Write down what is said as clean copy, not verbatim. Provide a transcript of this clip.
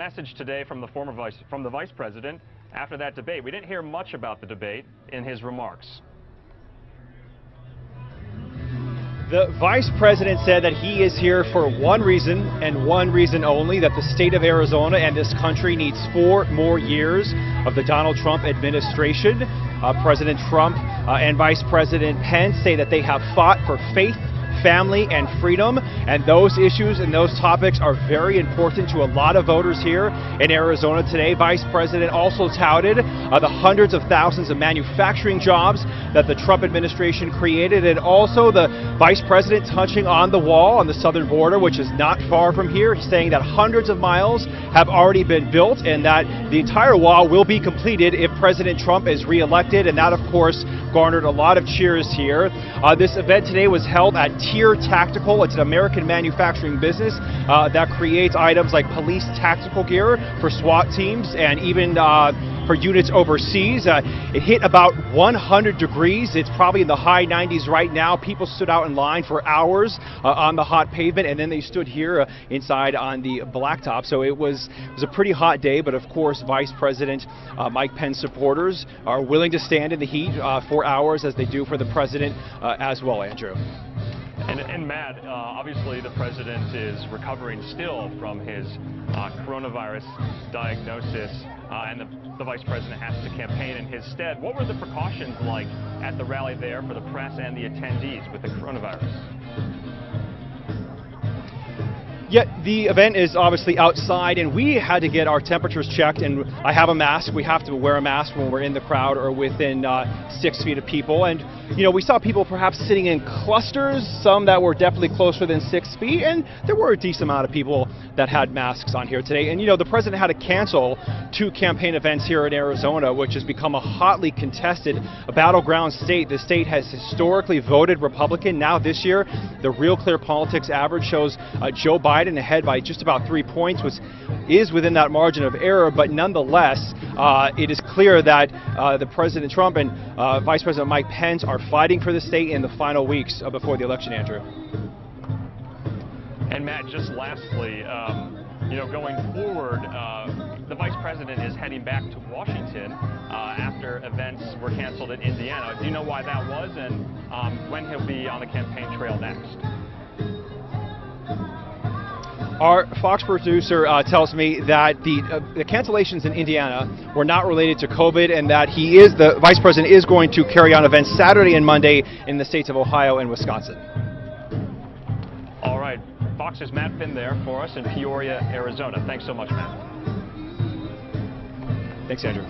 Message today from the vice president after that debate. We didn't hear much about the debate in his remarks. The vice president said that he is here for one reason and one reason only, that the state of Arizona and this country needs 4 more years of the Donald Trump administration. President Trump and Vice President Pence say that they have fought for faith, family, and freedom, and those issues and those topics are very important to a lot of voters here in Arizona today. Vice President also touted the hundreds of thousands of manufacturing jobs that the Trump administration created, and also the Vice President touching on the wall on the southern border, which is not far from here. He's saying that hundreds of miles have already been built and that the entire wall will be completed if President Trump is reelected, and that, of course, garnered a lot of cheers here. This event today was held at Tier Tactical. It's an American manufacturing business that creates items like police tactical gear for SWAT teams and even for units overseas. It hit about 100 degrees. It's probably in the high 90s right now. People stood out in line for hours on the hot pavement, and then they stood here inside on the blacktop. So it was a pretty hot day, but of course Vice President Mike Pence supporters are willing to stand in the heat for hours, as they do for the president as well, Andrew. And Matt, obviously the president is recovering still from his coronavirus diagnosis, and the vice president has to campaign in his stead. What were the precautions like at the rally there for the press and the attendees with the coronavirus? Yeah, the event is obviously outside, and we had to get our temperatures checked, and I have a mask. We have to wear a mask when we're in the crowd or within 6 feet of people. And, you know, we saw people perhaps sitting in clusters, some that were definitely closer than 6 feet, and there were a decent amount of people that had masks on here today. And, you know, the president had to cancel 2 campaign events here in Arizona, which has become a hotly contested battleground state. The state has historically voted Republican. Now this year, the Real Clear Politics average shows Joe Biden ahead by just about 3 points, which is within that margin of error, but nonetheless, it is clear that the President Trump and Vice President Mike Pence are fighting for the state in the final weeks before the election, Andrew. And Matt, just lastly, you know, going forward, the Vice President is heading back to Washington after events were canceled in Indiana. Do you know why that was, and when he'll be on the campaign trail next? Our Fox producer tells me that the cancellations in Indiana were not related to COVID, and that the Vice President is going to carry on events Saturday and Monday in the states of Ohio and Wisconsin. All right. Fox's Matt Finn there for us in Peoria, Arizona. Thanks so much, Matt. Thanks, Andrew.